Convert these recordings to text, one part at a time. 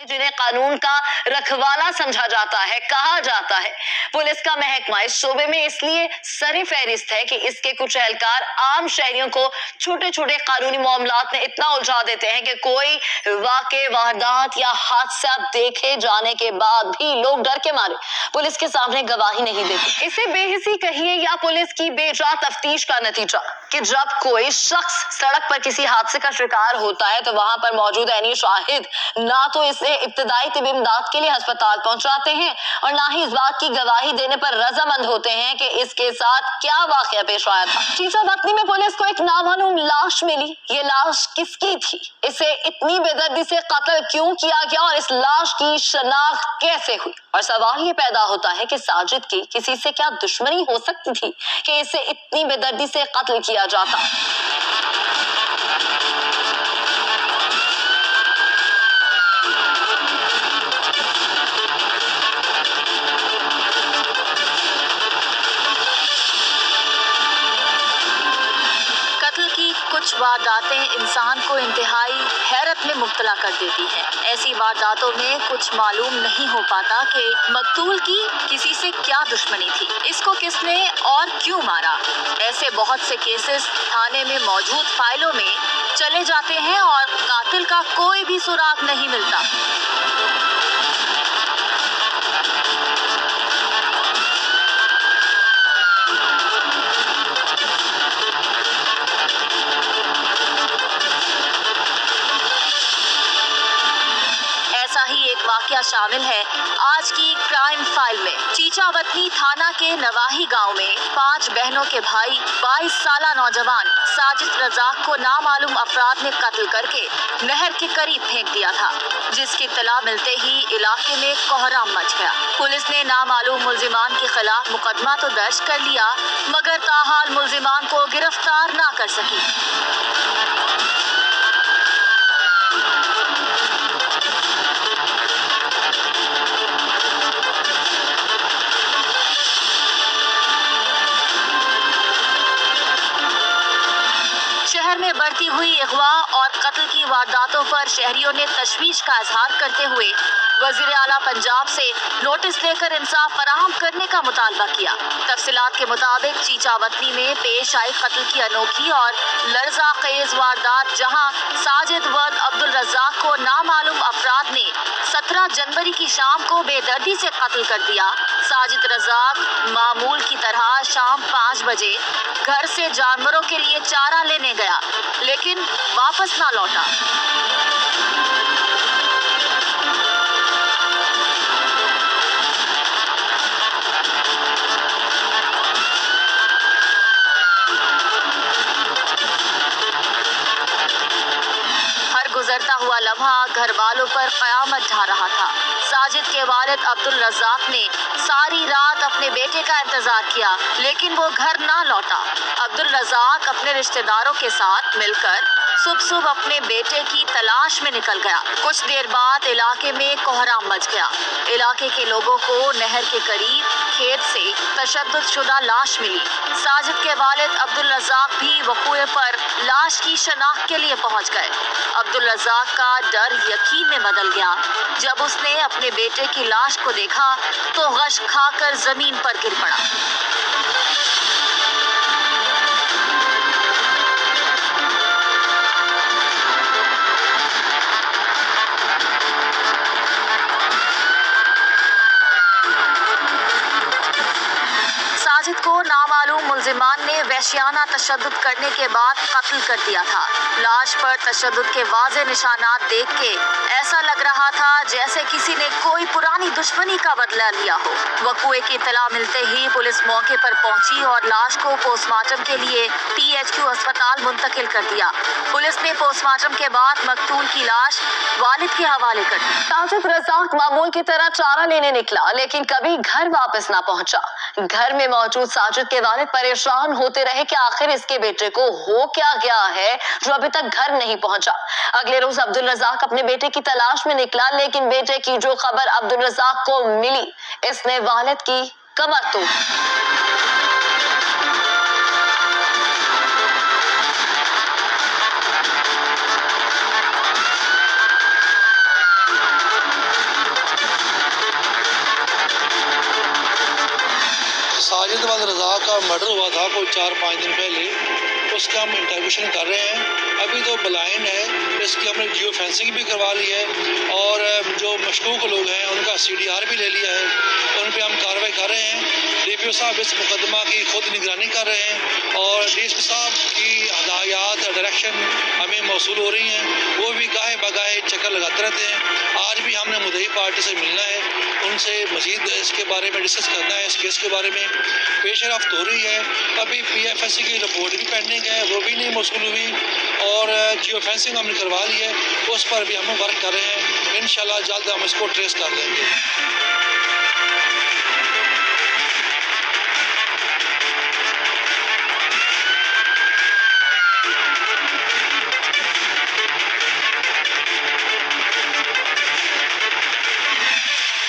जिन्हें कानून का रखवाला समझा जाता है, कहा जाता है। पुलिस का महकमा इस शोबे में इसलिए सरे फहरिस्त है कि इसके कुछ एहलकार आम शहरियों को छोटे छोटे कानूनी मामलात में इतना उलझा देते हैं कि कोई वाकई वारदात या हादसा देखे जाने के बाद भी लोग डर के मारे पुलिस के सामने गवाही नहीं देते। इसे बेहिसी कहिए या पुलिस की बेजा तफ्तीश का नतीजा कि जब कोई शख्स सड़क पर किसी हादसे का शिकार होता है तो वहां पर मौजूद ऐनी शाहिद ना तो इसे इब्तदाई तिब इमदाद के लिए अस्पताल पहुंचाते हैं और ना ही इस बात की गवाही देने पर रजामंद होते हैं कि इसके साथ क्या वाकया पेश आया था। चीचा वतनी में पुलिस को एक नामालूम लाश मिली। ये लाश किसकी थी? इसे इतनी बेदर्दी से कत्ल क्यों किया गया और इस लाश की शनाख्त कैसे हुई? और सवाल ये पैदा होता है कि साजिद की किसी से क्या दुश्मनी हो सकती थी कि इसे इतनी बेदर्दी से कत्ल किया जाता। कुछ वारदातें इंसान को इंतहाई हैरत में मुब्तला कर देती हैं। ऐसी वारदातों में कुछ मालूम नहीं हो पाता कि मकतूल की किसी से क्या दुश्मनी थी, इसको किसने और क्यों मारा। ऐसे बहुत से केसेस थाने में मौजूद फाइलों में चले जाते हैं और कातिल का कोई भी सुराग नहीं मिलता। वाकया शामिल है आज की क्राइम फाइल में। चीचा वतनी थाना के नवाही गांव में 5 बहनों के भाई 22 साला नौजवान साजिद रजाक को नामालूम अफराद ने कत्ल करके नहर के करीब फेंक दिया था, जिसकी इत्तला मिलते ही इलाके में कोहराम मच गया। पुलिस ने नामालूम मुल्जिमान के खिलाफ मुकदमा तो दर्ज कर लिया, मगर ताहाल मुल्जिमान को गिरफ्तार ना कर सकी। शहर में बढ़ती हुई अगवा और कत्ल की वारदातों पर शहरियों ने तशवीश का इजहार करते हुए वजीर आला पंजाब से नोटिस देकर इंसाफ फराहम करने का मुतालबा किया। तफसीलात के मुताबिक चीचा वतनी में पेश आई कत्ल की अनोखी और लर्ज़ाखेज वारदात, जहां साजिद वल्द अब्दुल रज़ाक को नामालूम अफराद ने 17 जनवरी की शाम को बेदर्दी से कत्ल कर दिया। साजिद रज़ाक मामूल की तरह शाम 5 बजे घर से जानवरों के लिए चारा लेने गया, लेकिन वापस ना लौटा। गुजरता हुआ लम्हा घर वालों पर कयामत ढा रहा था। साजिद के वालिद अब्दुल रज़ाक ने सारी रात अपने बेटे का इंतजार किया, लेकिन वो घर ना लौटा। अब्दुल रज़ाक अपने रिश्तेदारों के साथ मिलकर सुबह अपने बेटे की तलाश में निकल गया। कुछ देर बाद इलाके में कोहराम मच गया। इलाके के लोगों को नहर के करीब खेत से तशद्दुद शुदा लाश मिली। साजिद के वालिद अब्दुल रज़ाक भी वक़ूए पर लाश की शनाख्त के लिए पहुंच गए। अब्दुल रज़ाक का डर यकीन में बदल गया। जब उसने अपने बेटे की लाश को देखा तो गश खाकर जमीन पर गिर पड़ा। साजिद को नामालूम मुल्जिमान ने वहशियाना तशद्दुद करने के बाद कत्ल कर दिया था। लाश पर तशद्दुद के वाज़े निशानात देख के ऐसा लग रहा था जैसे किसी ने कोई पुरानी दुश्मनी का बदला लिया हो। वक़ूए की इत्तला मिलते ही पुलिस मौके पर पहुंची और लाश को पोस्टमार्टम के लिए PHQ अस्पताल मुंतकिल कर दिया। पुलिस ने पोस्टमार्टम के बाद मकतूल की लाश वालिद के हवाले कर दी। साजिद रज़ाक मामूल की तरह चारा लेने निकला, लेकिन कभी घर वापस ना पहुंचा। घर में मौजूद साजिद के वालिद परेशान होते रहे कि आखिर इसके बेटे को हो क्या गया है जो अभी तक घर नहीं पहुंचा। अगले रोज अब्दुल रज़ाक अपने बेटे की तलाश में निकला, लेकिन बेटे की जो खबर अब्दुल रज़ाक को मिली, इसने वालिद की कमर तोड़। ساجد والد رضا کا مرڈر ہوا تھا کوئی 4-5 دن پہلے، اس کا ہم انٹرویوشن کر رہے ہیں. ابھی تو بلائنڈ ہے، اس کی ہم نے جیو فینسنگ بھی کروا لی ہے اور جو مشکوک لوگ ہیں ان کا CDR بھی لے لیا ہے. ان پہ ہم کارروائی کر رہے ہیں. DPO صاحب اس مقدمہ کی خود نگرانی کر رہے ہیں اور DSP صاحب کی ہدایات ڈائریکشن ہمیں موصول ہو رہی ہیں. وہ بھی گاہے بگاہے چکر لگاتے رہتے ہیں. آج بھی ہم نے مدعی پارٹی سے ملنا ہے، ان سے مزید اس کے بارے میں ڈسکس کرنا ہے. اس کیس کے بارے میں پیش رفت ہو رہی ہے. ابھی PFSC کی رپورٹ بھی پینڈنگ ہے، وہ بھی نہیں موصول ہوئی اور جیو فینسنگ ہم نے کروا لی ہے، اس پر بھی ہم ورک کر رہے ہیں. انشاءاللہ جلد ہم اس کو ٹریس کر لیں گے.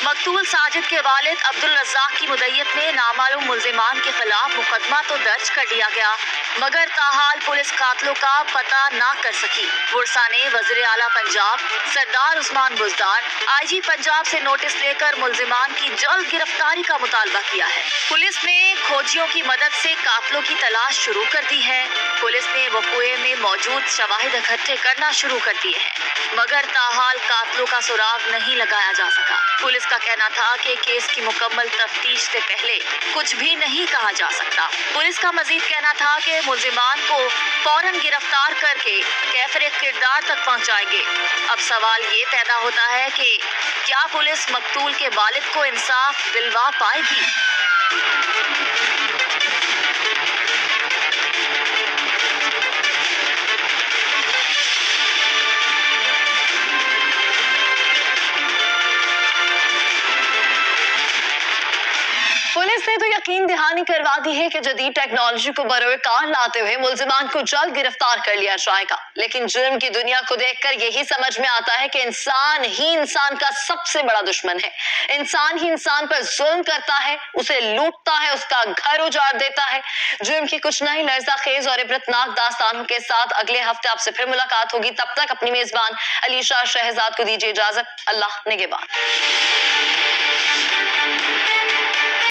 مقتول ساجد کے والد عبدالرزاق کی مدعیت میں نامعلوم ملزمان کے خلاف مقدمہ تو درج کر لیا گیا، مگر تاحال پولیس قاتلوں کا پتہ نہ کر سکی. ورثا نے وزیر اعلیٰ پنجاب سردار عثمان بزدار IG پنجاب سے نوٹس لے کر ملزمان کی جلد گرفتاری کا مطالبہ کیا ہے. پولیس نے کھوجیوں کی مدد سے قاتلوں کی تلاش شروع کر دی ہے. پولیس نے وقوعے میں موجود شواہد اکٹھے کرنا شروع کر دیے ہیں، مگر تاحال قاتلوں کا سراغ نہیں لگایا جا سکا. پولیس کا کہنا تھا کہ کیس کی مکمل تفتیش سے پہلے کچھ بھی نہیں کہا جا سکتا. پولیس کا مزید کہنا تھا کہ ملزمان کو فوراً گرفتار کر کے کیفر کردار تک پہنچائیں گے. اب سوال یہ پیدا ہوتا ہے کہ کیا پولیس مقتول کے والد کو انصاف دلوا پائے گی؟ پولیس نے تو یقین دہانی کروا دی ہے کہ جدید ٹیکنالوجی کو بروئے کار لاتے ہوئے ملزمان کو جلد گرفتار کر لیا جائے گا. لیکن جرم کی دنیا کو دیکھ کر یہی سمجھ میں آتا ہے کہ انسان ہی انسان کا سب سے بڑا دشمن ہے. انسان ہی انسان پر ظلم کرتا ہے، اسے لوٹتا ہے، اس کا گھر اجاڑ دیتا ہے. جرم کی کچھ نئی لرزہ خیز اور عبرتناک داستانوں کے ساتھ اگلے ہفتے آپ سے پھر ملاقات ہوگی. تب تک اپنی میزبان علیشا شہزاد کو دیجیے اجازت. اللہ نگہبان.